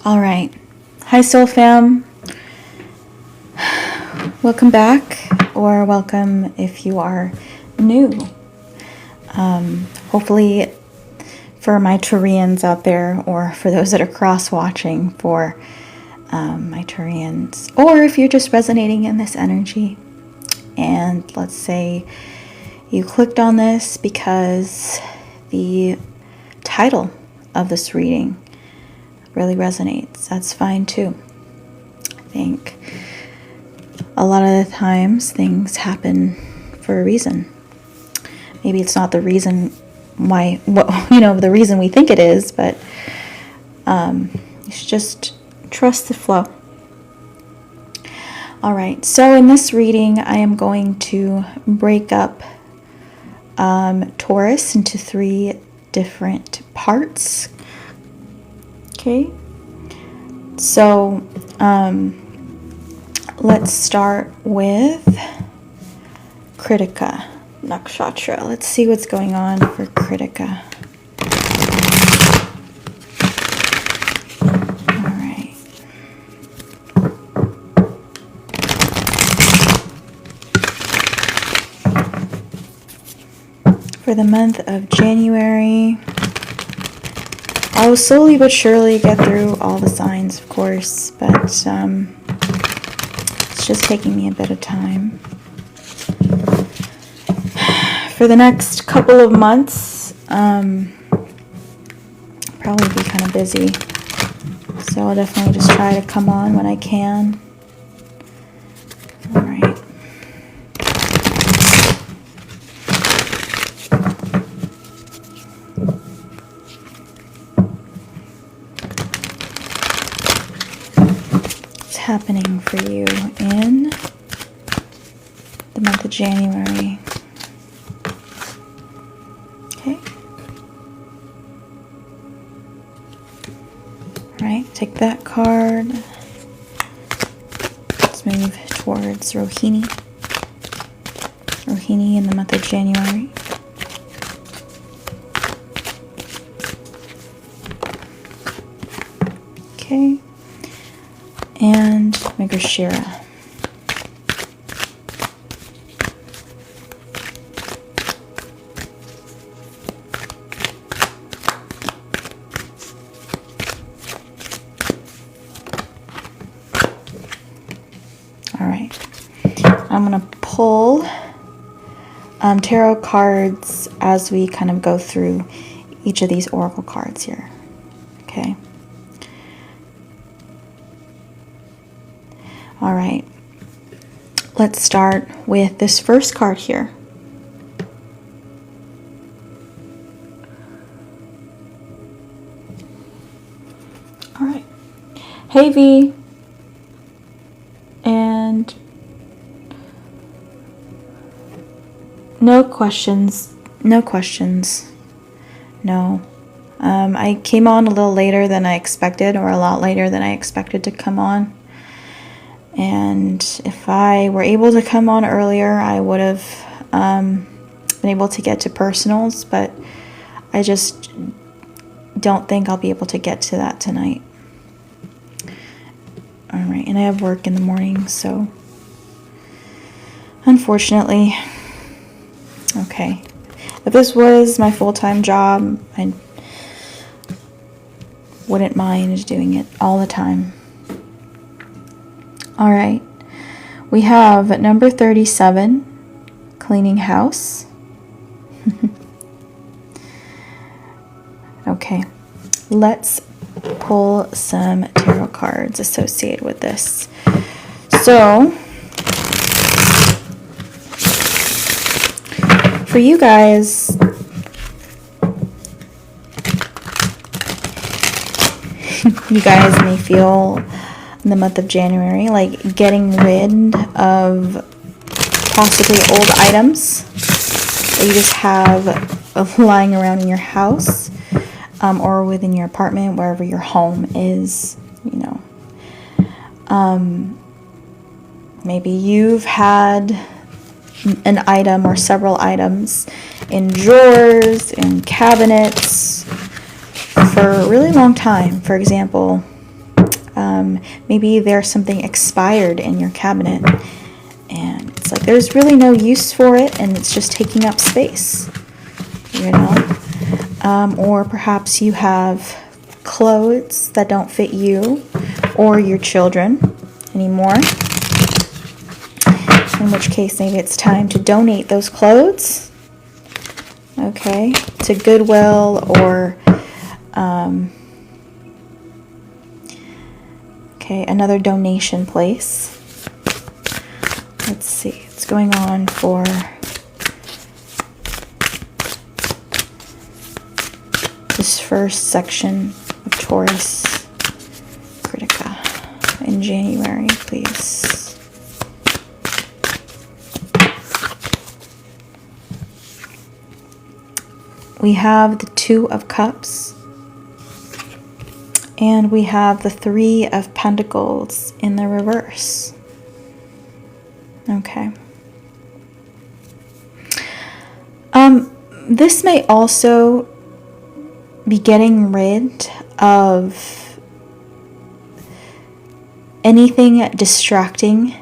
All right. Hi, Soul Fam. Welcome back, or welcome if you are new. Hopefully, for my Turians out there, or for those that are cross-watching for my Turians, or if you're just resonating in this energy, and let's say you clicked on this because the title of this reading really resonates, that's fine too. I think a lot of the times things happen for a reason. Maybe it's not the reason why, the reason we think it is, but you should just trust the flow. All right, so in this reading, I am going to break up Taurus into 3 different parts. Okay, so let's start with Krittika Nakshatra. Let's see what's going on for Krittika. All right. For the month of January, I will slowly but surely get through all the signs, of course, but it's just taking me a bit of time. For the next couple of months, probably be kind of busy, so I'll definitely just try to come on when I can. All right. Happening for you in the month of January. Okay. All right, take that card. Let's move towards Rohini. Rohini in the month of January. Okay. And Mrigashira. All right. I'm going to pull tarot cards as we kind of go through each of these oracle cards here. Okay. All right, let's start with this first card here. All right. Hey, V. And no questions. No questions. No. I came on a little later than I expected, or a lot later than I expected to come on. And if I were able to come on earlier, I would have been able to get to personals, but I just don't think I'll be able to get to that tonight. All right, and I have work in the morning, so unfortunately, okay. If this was my full-time job, I wouldn't mind doing it all the time. All right, we have number 37, cleaning house. Okay, let's pull some tarot cards associated with this. So, for you guys, you guys may feel in the month of January like getting rid of possibly old items that you just have lying around in your house, or within your apartment, wherever your home is, maybe you've had an item or several items in drawers, in cabinets for a really long time. For example, maybe there's something expired in your cabinet and it's like there's really no use for it and it's just taking up space, you know. Or perhaps you have clothes that don't fit you or your children anymore, in which case maybe it's time to donate those clothes, okay, to Goodwill or okay, another donation place. Let's see, what's going on for this first section of Taurus Krittika in January, please. We have the Two of Cups, and we have the Three of Pentacles in the reverse. Okay. This may also be getting rid of anything distracting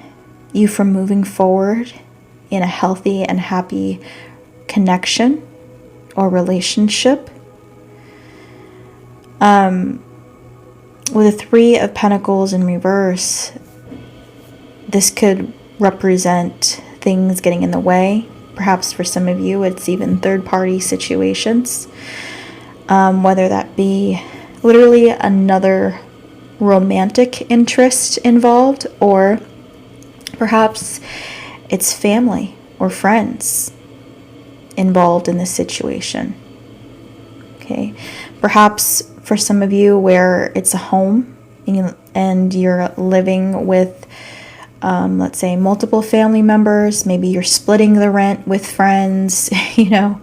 you from moving forward in a healthy and happy connection or relationship. With the Three of Pentacles in reverse, this could represent things getting in the way. Perhaps for some of you, it's even third-party situations. Whether that be literally another romantic interest involved, or perhaps it's family or friends involved in this situation. Okay, perhaps for some of you where it's a home and you're living with let's say multiple family members, maybe you're splitting the rent with friends, you know,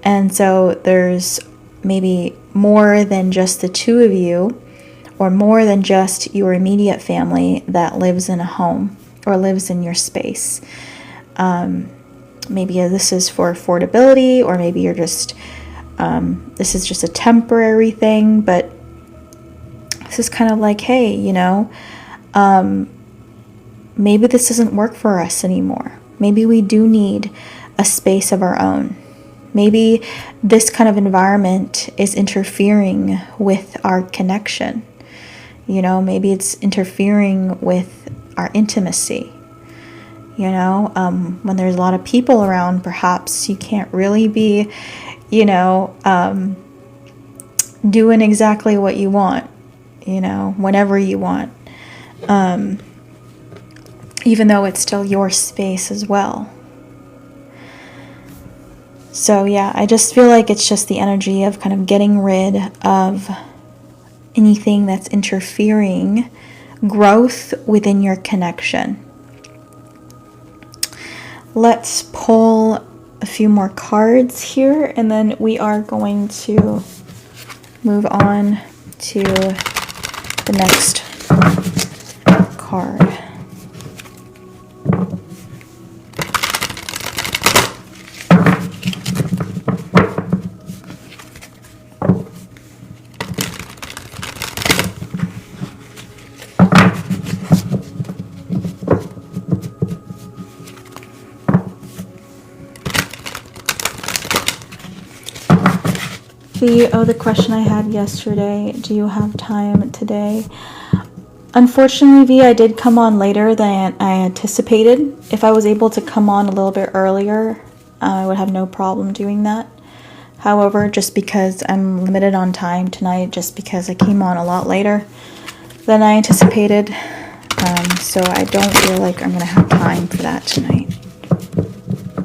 and so there's maybe more than just the two of you, or more than just your immediate family that lives in a home or lives in your space. Maybe this is for affordability, or maybe you're just, this is just a temporary thing, but this is kind of like, hey, you know, maybe this doesn't work for us anymore. Maybe we do need a space of our own. Maybe this kind of environment is interfering with our connection. You know, maybe it's interfering with our intimacy. You know, when there's a lot of people around, perhaps you can't really be, you know, doing exactly what you want, you know, whenever you want. Even though it's still your space as well. So yeah, I just feel like it's just the energy of kind of getting rid of anything that's interfering growth within your connection. Let's pull a few more cards here, and then we are going to move on to the next card. The question I had yesterday, do you have time today? Unfortunately, V, I did come on later than I anticipated. If I was able to come on a little bit earlier, I would have no problem doing that. However, just because I'm limited on time tonight, just because I came on a lot later than I anticipated, so I don't feel like I'm going to have time for that tonight.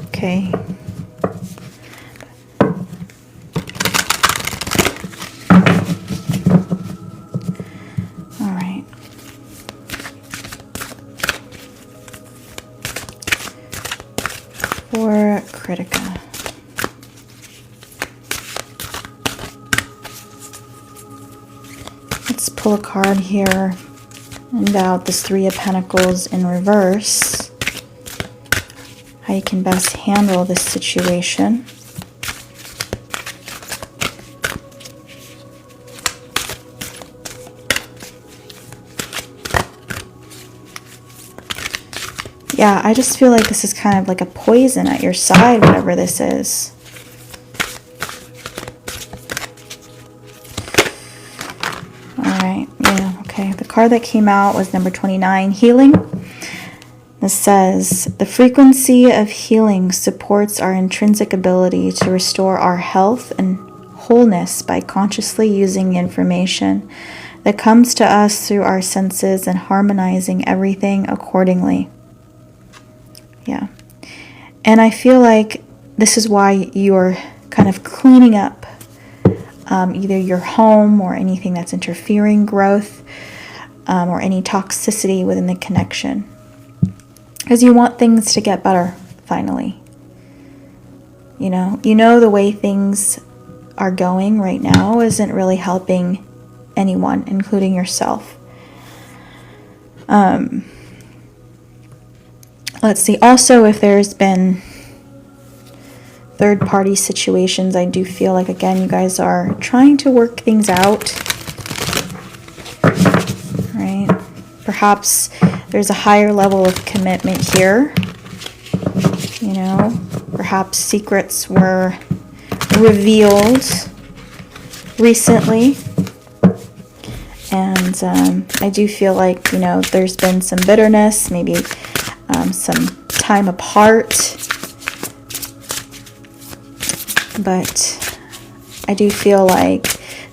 Okay. For Krittika. Let's pull a card here about this Three of Pentacles in reverse. How you can best handle this situation. Yeah, I just feel like this is kind of like a poison at your side, whatever this is. Alright, yeah, okay. The card that came out was number 29, Healing. This says, the frequency of healing supports our intrinsic ability to restore our health and wholeness by consciously using information that comes to us through our senses and harmonizing everything accordingly. Yeah. And I feel like this is why you're kind of cleaning up either your home or anything that's interfering growth or any toxicity within the connection. Because you want things to get better, finally. You know the way things are going right now isn't really helping anyone, including yourself. Let's see. Also, if there's been third-party situations, I do feel like, again, you guys are trying to work things out. Right? Perhaps there's a higher level of commitment here. Perhaps secrets were revealed recently. And I do feel like, there's been some bitterness, maybe some time apart. But I do feel like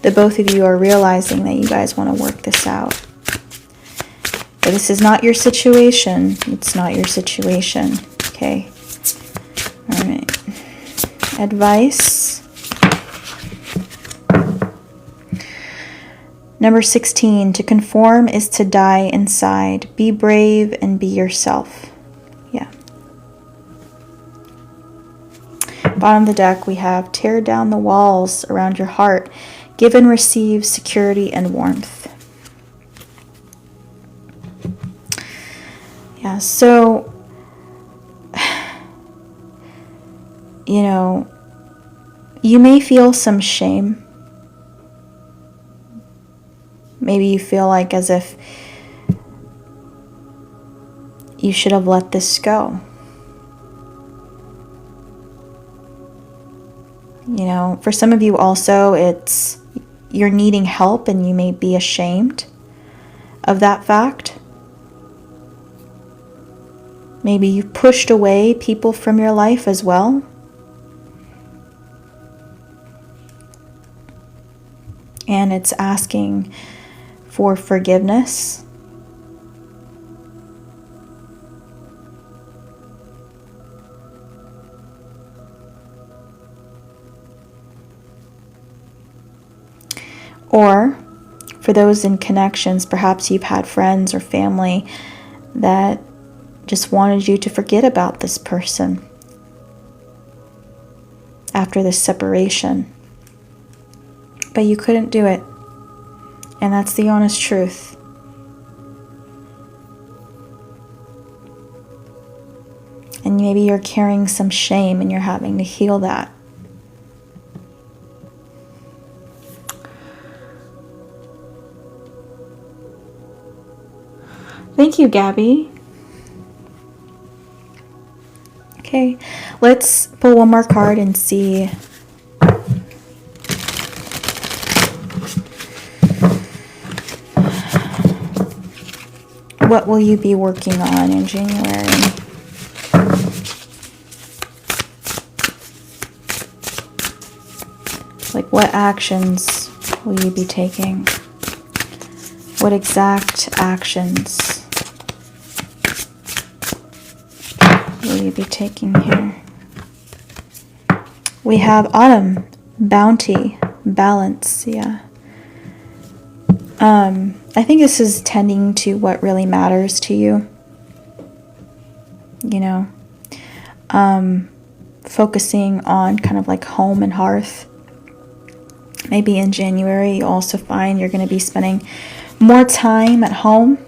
the both of you are realizing that you guys want to work this out. But this is not your situation. It's not your situation. Okay. All right. Advice. Number 16. To conform is to die inside. Be brave and be yourself. Yeah. Bottom of the deck, we have tear down the walls around your heart. Give and receive security and warmth. Yeah, so, you may feel some shame. Maybe you feel like as if you should have let this go. For some of you also, it's you're needing help and you may be ashamed of that fact. Maybe you pushed away people from your life as well. And it's asking for forgiveness. Or for those in connections, perhaps you've had friends or family that just wanted you to forget about this person after this separation. But you couldn't do it. And that's the honest truth. And maybe you're carrying some shame and you're having to heal that. Thank you, Gabby. Okay, let's pull one more card and see what will you be working on in January. Like, what actions will you be taking? What exact actions will you be taking here? We have autumn, bounty, balance, yeah. I think this is tending to what really matters to you. Focusing on kind of like home and hearth. Maybe in January you also find you're going to be spending more time at home.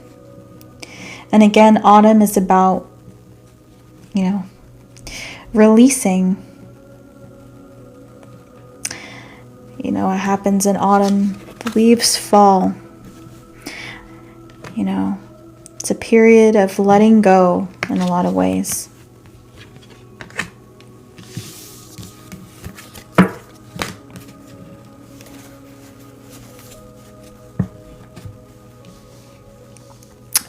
And again, autumn is about, releasing. What happens in autumn, the leaves fall. It's a period of letting go, in a lot of ways.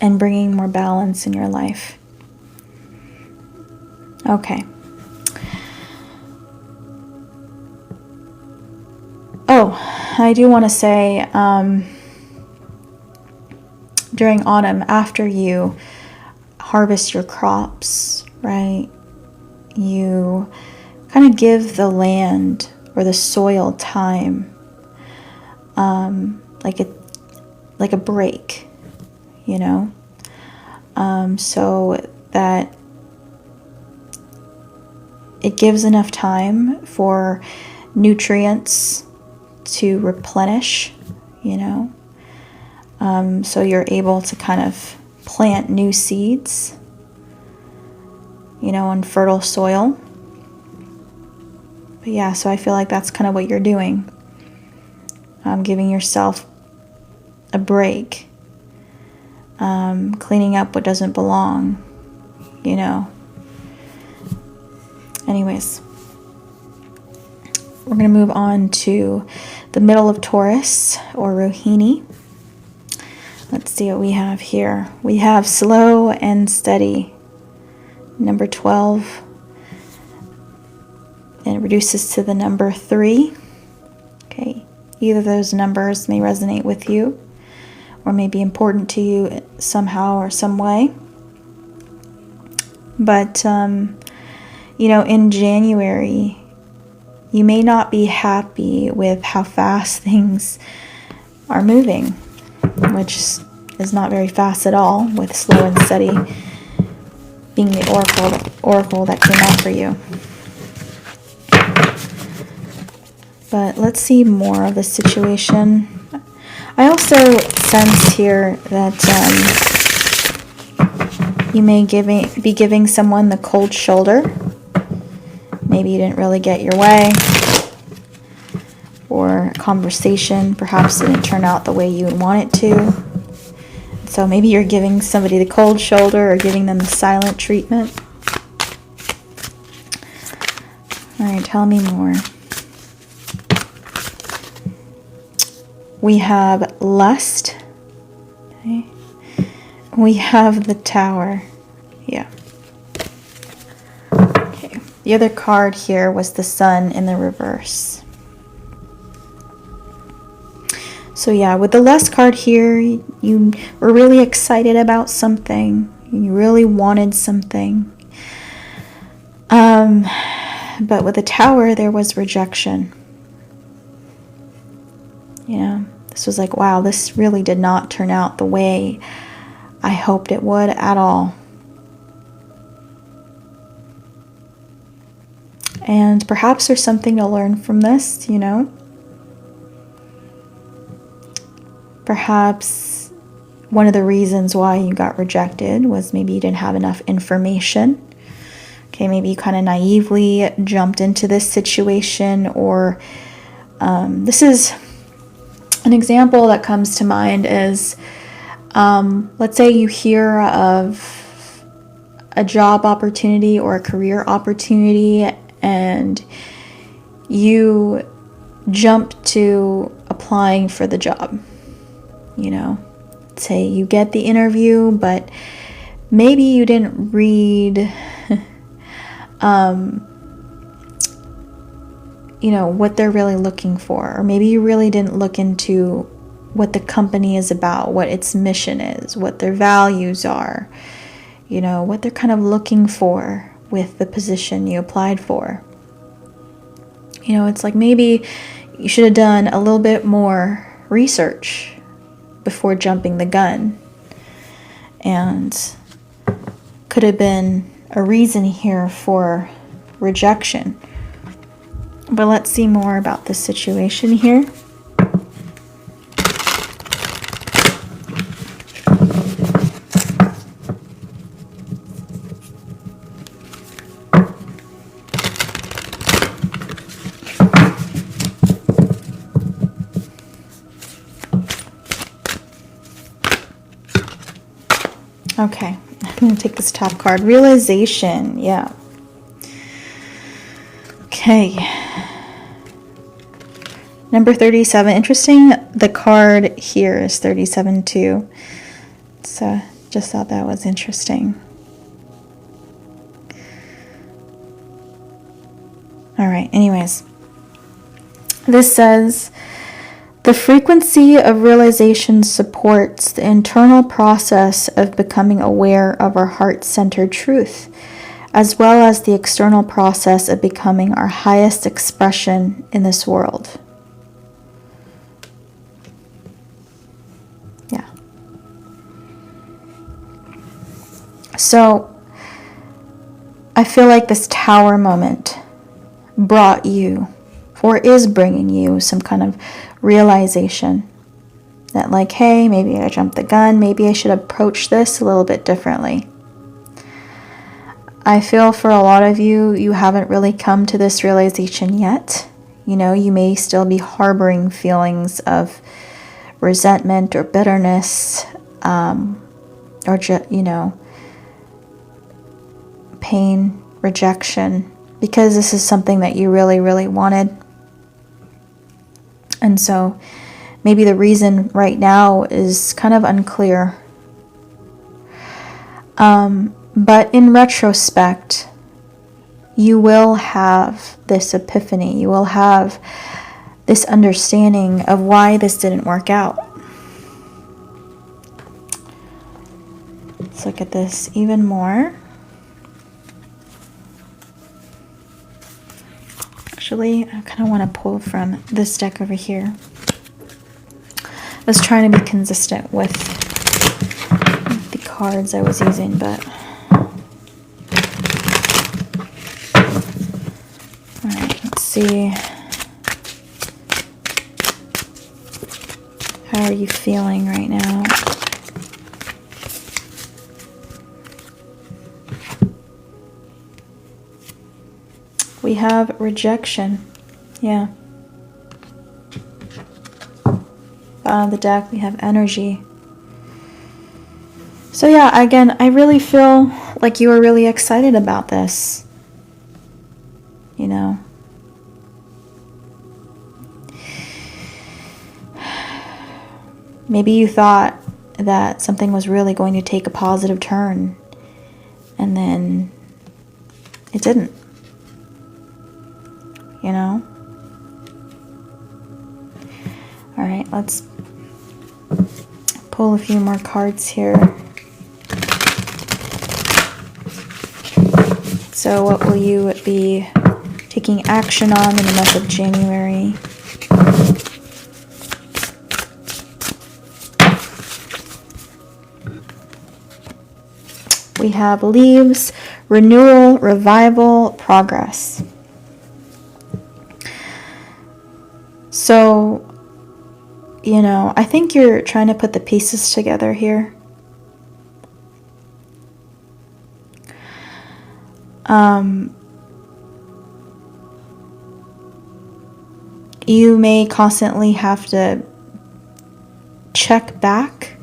And bringing more balance in your life. Okay. Oh, I do want to say, during autumn, after you harvest your crops, right, you kind of give the land or the soil time, like a break, you know, so that it gives enough time for nutrients to replenish, you know, so you're able to kind of plant new seeds, you know, on fertile soil. But yeah, so I feel like that's kind of what you're doing, giving yourself a break, cleaning up what doesn't belong, you know. Anyways, we're going to move on to the middle of Taurus, or Rohini. Let's see what we have here. We have slow and steady, number 12. And it reduces to the number 3. Okay, either of those numbers may resonate with you or may be important to you somehow or some way. But, you know, in January, you may not be happy with how fast things are moving, which is not very fast at all, with slow and steady being the oracle that came out for you. But let's see more of the situation. I also sense here that you may be giving someone the cold shoulder. Maybe you didn't really get your way, or a conversation perhaps didn't turn out the way you would want it to. So maybe you're giving somebody the cold shoulder or giving them the silent treatment. All right, tell me more. We have lust. Okay. We have the Tower. Yeah. Okay. The other card here was the Sun in the reverse. So yeah, with the lust card here, you were really excited about something. You really wanted something. But with the Tower, there was rejection. You know, this was like, wow, this really did not turn out the way I hoped it would at all. And perhaps there's something to learn from this, you know. Perhaps one of the reasons why you got rejected was maybe you didn't have enough information. Okay, maybe you kind of naively jumped into this situation, or this is an example that comes to mind is, let's say you hear of a job opportunity or a career opportunity and you jump to applying for the job. You know, say you get the interview, but maybe you didn't read, you know, what they're really looking for. Or maybe you really didn't look into what the company is about, what its mission is, what their values are, you know, what they're kind of looking for with the position you applied for. You know, it's like maybe you should have done a little bit more research before jumping the gun. And could have been a reason here for rejection. But let's see more about this situation here. Okay, going to take this top card. Realization. Yeah. Okay. Number 37. Interesting. The card here is 37 too. So just thought that was interesting. All right. Anyways. This says, the frequency of realization supports the internal process of becoming aware of our heart-centered truth, as well as the external process of becoming our highest expression in this world. Yeah. So, I feel like this tower moment brought you, or is bringing you, some kind of realization that, like, hey, maybe I jumped the gun, maybe I should approach this a little bit differently. I feel for a lot of you, you haven't really come to this realization yet. You know, you may still be harboring feelings of resentment or bitterness, or you know, pain, rejection, because this is something that you really, really wanted. And so maybe the reason right now is kind of unclear. But in retrospect, you will have this epiphany. You will have this understanding of why this didn't work out. Let's look at this even more. Actually, I kind of want to pull from this deck over here. I was trying to be consistent with the cards I was using, but... Alright, let's see. How are you feeling right now? We have rejection. Yeah. Bottom of the deck, we have energy. So yeah, again, I really feel like you were really excited about this. You know. Maybe you thought that something was really going to take a positive turn, and then it didn't. You know? Alright, let's pull a few more cards here. So what will you be taking action on in the month of January? We have leaves, renewal, revival, progress. So, you know, I think you're trying to put the pieces together here. You may constantly have to check back.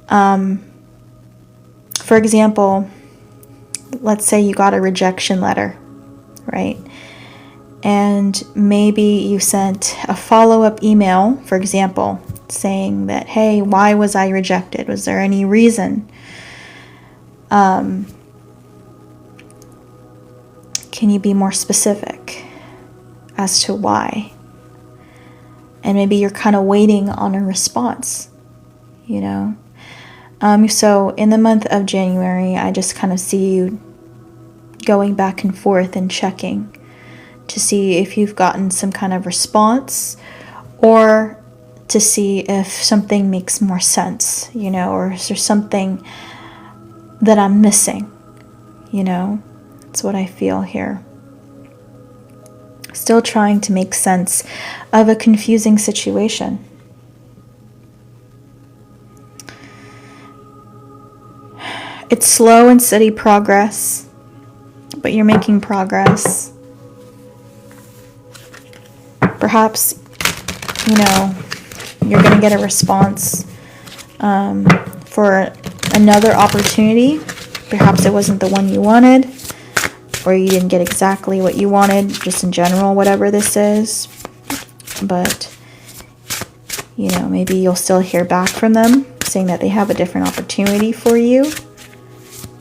For example, let's say you got a rejection letter, right? And maybe you sent a follow-up email, for example, saying that, hey, why was I rejected? Was there any reason? Can you be more specific as to why? And maybe you're kind of waiting on a response, you know? So in the month of January, I just kind of see you going back and forth and checking to see if you've gotten some kind of response, or to see if something makes more sense, you know, or is there something that I'm missing, you know? That's what I feel here. Still trying to make sense of a confusing situation. It's slow and steady progress, but you're making progress. Perhaps, you know, you're going to get a response for another opportunity Perhaps it wasn't the one you wanted, or you didn't get exactly what you wanted, just in general, whatever this is. But, you know, maybe you'll still hear back from them saying that they have a different opportunity for you,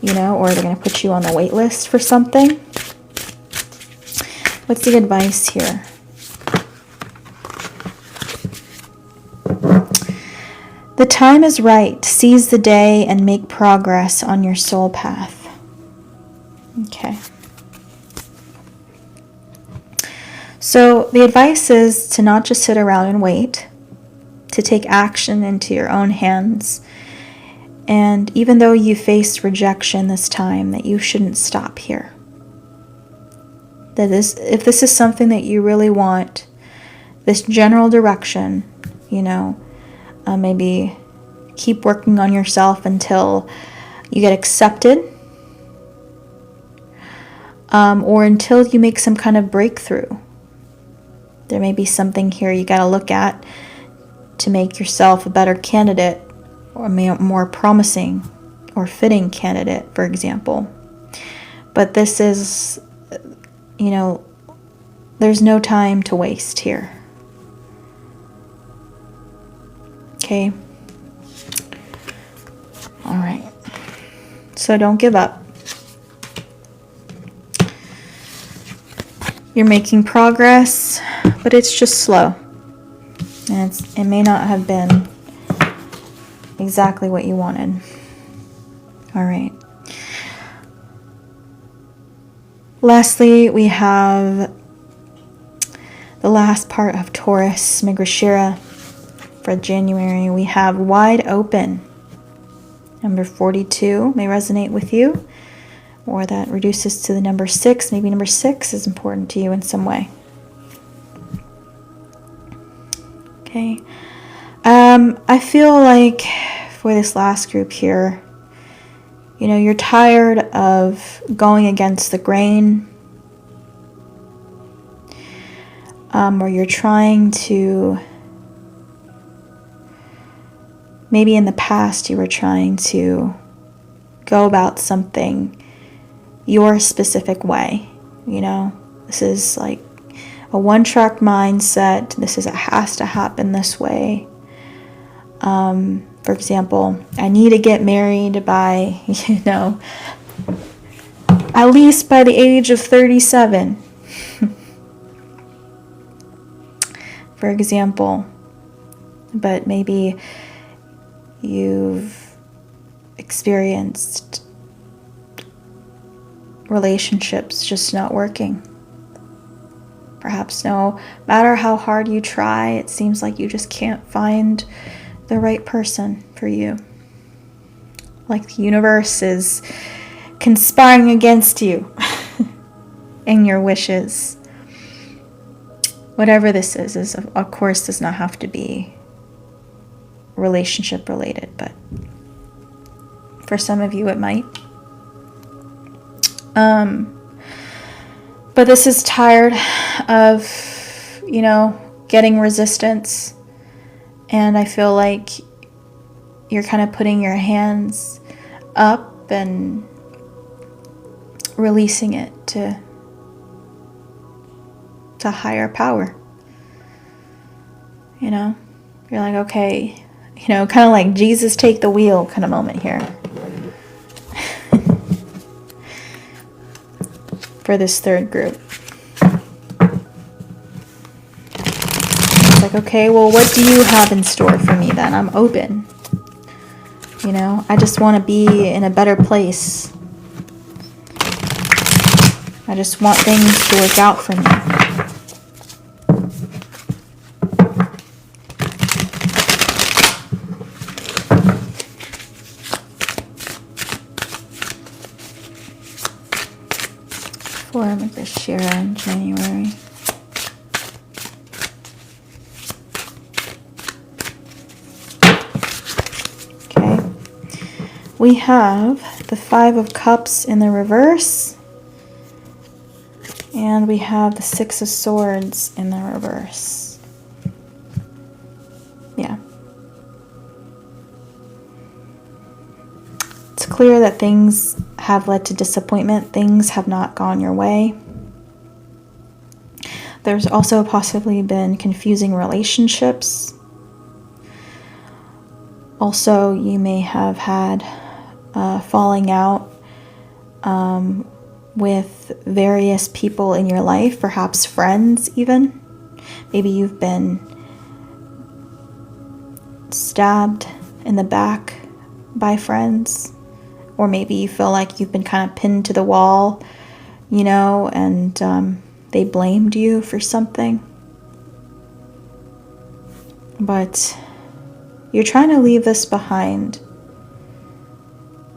you know, or they're going to put you on the wait list for something. What's the advice here? The time is right. Seize the day and make progress on your soul path. Okay. So the advice is to not just sit around and wait, to take action into your own hands. And even though you faced rejection this time, that you shouldn't stop here. That is, if this is something that you really want, this general direction, you know, maybe keep working on yourself until you get accepted, or until you make some kind of breakthrough. There may be something here you got to look at to make yourself a better candidate, or a more promising or fitting candidate, for example. But this is, you know, there's no time to waste here. Okay. All right. So don't give up. You're making progress, but it's just slow. And it may not have been exactly what you wanted. All right. Lastly, we have the last part of Taurus, Mrigashira. For January, we have wide open. Number 42 may resonate with you, or that reduces to the number 6. Maybe number 6 is important to you in some way. Okay. I feel like for this last group here, you know, you're tired of going against the grain, or you're trying to, maybe in the past you were trying to go about something your specific way, you know. This is like a one-track mindset. This is, it has to happen this way. For example, I need to get married by, you know, at least by the age of 37. For example. But maybe you've experienced relationships just not working. Perhaps no matter how hard you try, it seems like you just can't find the right person for you. Like the universe is conspiring against you and your wishes. Whatever this is of course does not have to be relationship related, but for some of you it might. But this is tired of, you know, getting resistance, and I feel like you're kind of putting your hands up and releasing it to higher power. You know, you're like, okay, you know, kind of like Jesus take the wheel kind of moment here. For this third group. It's like, okay, well, what do you have in store for me then? I'm open. You know, I just want to be in a better place. I just want things to work out for me. For Mrigashira in January. Okay. We have the 5 of Cups in the reverse. And we have the 6 of Swords in the reverse. Yeah. It's clear that things have led to disappointment. Things have not gone your way. There's also possibly been confusing relationships. Also, you may have had falling out with various people in your life, perhaps friends even. Maybe you've been stabbed in the back by friends, or maybe you feel like you've been kind of pinned to the wall, you know, and they blamed you for something. But you're trying to leave this behind,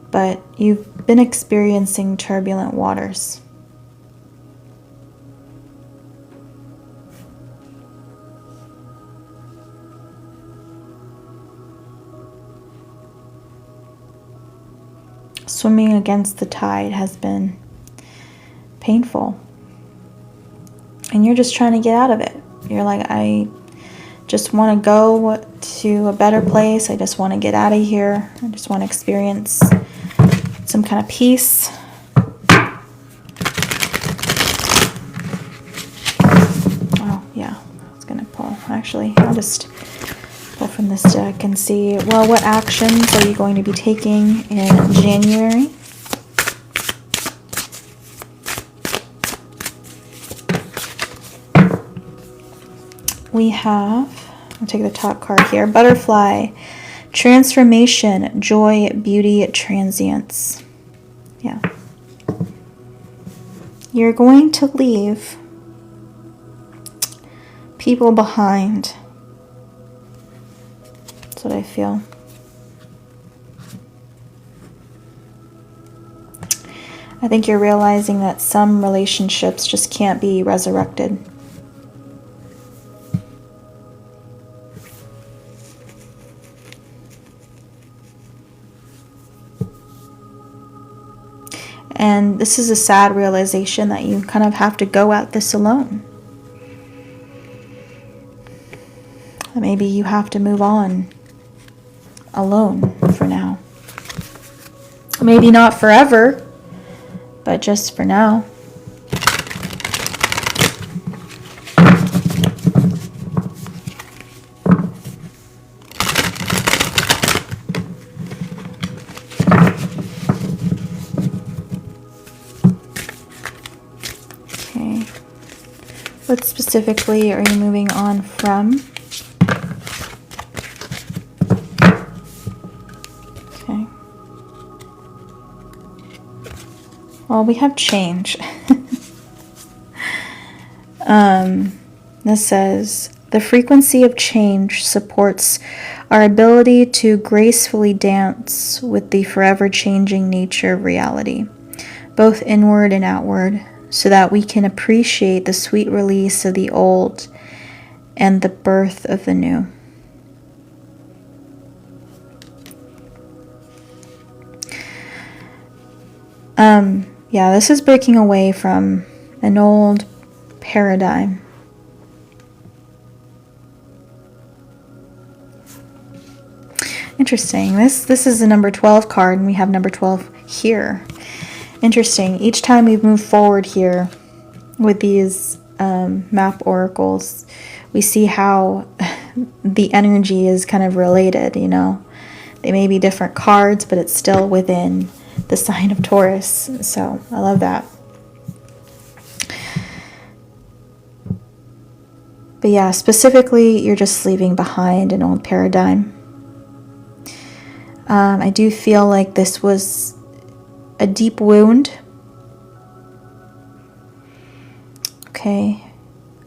but you've been experiencing turbulent waters. Swimming against the tide has been painful. And you're just trying to get out of it. You're like, I just want to go to a better place. I just want to get out of here. I just want to experience some kind of peace. Oh, yeah. I was going to pull. Actually, I'll just pull from this deck and see, well, what actions are you going to be taking in January? We have, I'll take the top card here, Butterfly, Transformation, Joy, Beauty, Transience. Yeah. You're going to leave people behind. That's what I feel. I think you're realizing that some relationships just can't be resurrected. And this is a sad realization that you kind of have to go at this alone. Maybe you have to move on alone for now. Maybe not forever, but just for now. Okay. What specifically are you moving on from? Well, we have change. This says, the frequency of change supports our ability to gracefully dance with the forever changing nature of reality, both inward and outward, so that we can appreciate the sweet release of the old and the birth of the new. Yeah, this is breaking away from an old paradigm. Interesting. This is the number 12 card, and we have number 12 here. Interesting. Each time we move forward here with these map oracles, we see how the energy is kind of related, you know. They may be different cards, but it's still within the sign of Taurus. So I love that. But yeah, specifically, you're just leaving behind an old paradigm. I do feel like this was a deep wound. Okay.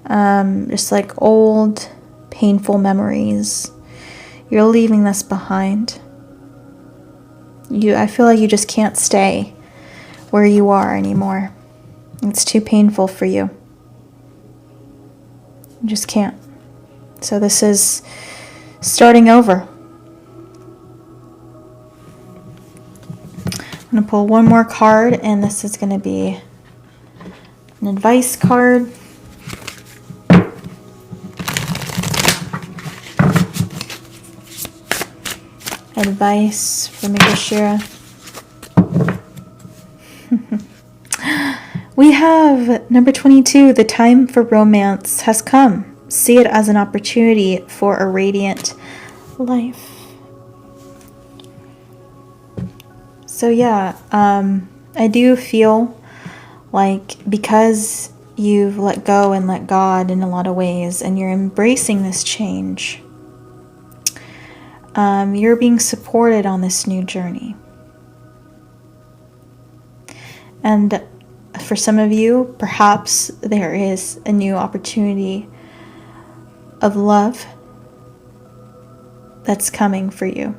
Just like old, painful memories. You're leaving this behind. I feel like you just can't stay where you are anymore. It's too painful for you. You just can't. So this is starting over. I'm going to pull one more card, and this is going to be an advice card. Advice from Mrigashira. We have number 22. The time for romance has come. See it as an opportunity for a radiant life. So yeah, I do feel like because you've let go and let God in a lot of ways, and you're embracing this change, you're being supported on this new journey. And for some of you, perhaps there is a new opportunity of love that's coming for you.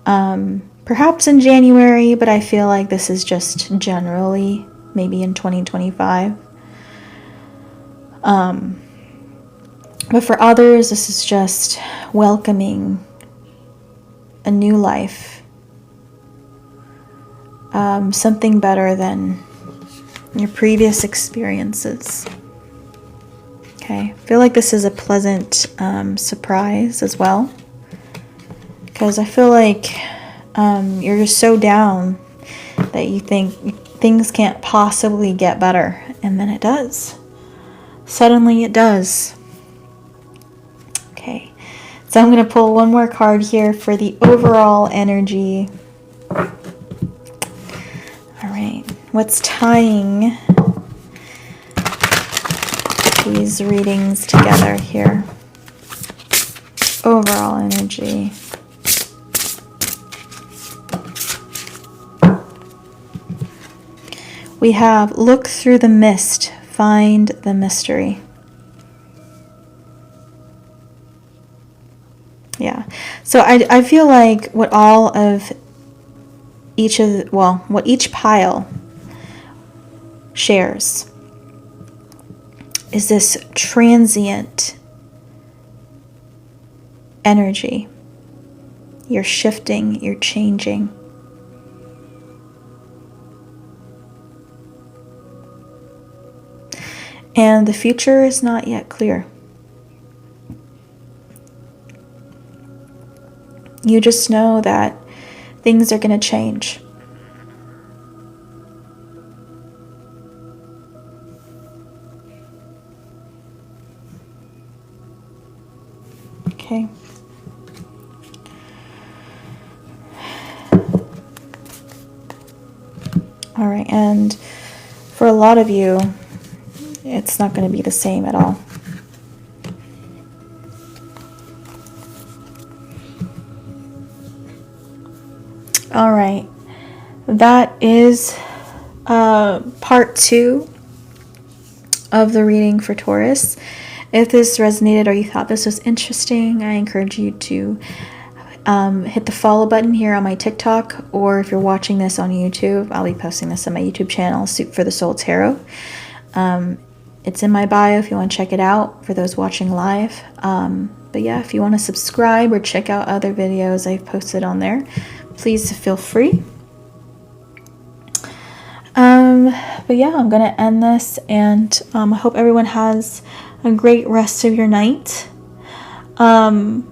Perhaps in January, but I feel like this is just generally maybe in 2025. But for others, this is just welcoming a new life. Something better than your previous experiences. Okay, I feel like this is a pleasant surprise as well. Because I feel like you're just so down that you think things can't possibly get better. And then it does. Suddenly it does. Okay, so I'm going to pull one more card here for the overall energy. Alright, what's tying these readings together here? Overall energy. We have look through the mist, find the mystery. Yeah, so I feel like what all of what each pile shares is this transient energy. You're shifting, you're changing. And the future is not yet clear. You just know that things are going to change. Okay. All right, and for a lot of you, it's not going to be the same at all. All right, that is part 2 of the reading for Taurus. If this resonated or you thought this was interesting, I encourage you to hit the follow button here on my TikTok, or if you're watching this on YouTube, I'll be posting this on my YouTube channel, Soup for the Soul Tarot. It's in my bio if you want to check it out for those watching live. But yeah, if you want to subscribe or check out other videos I've posted on there, please feel free. But yeah, I'm going to end this, and I hope everyone has a great rest of your night. And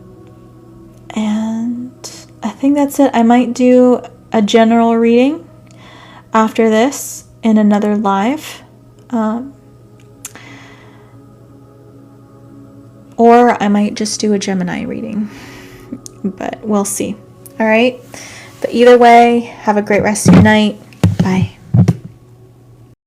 I think that's it. I might do a general reading after this in another live. Or I might just do a Gemini reading. But we'll see. All right? But either way, have a great rest of your night. Bye.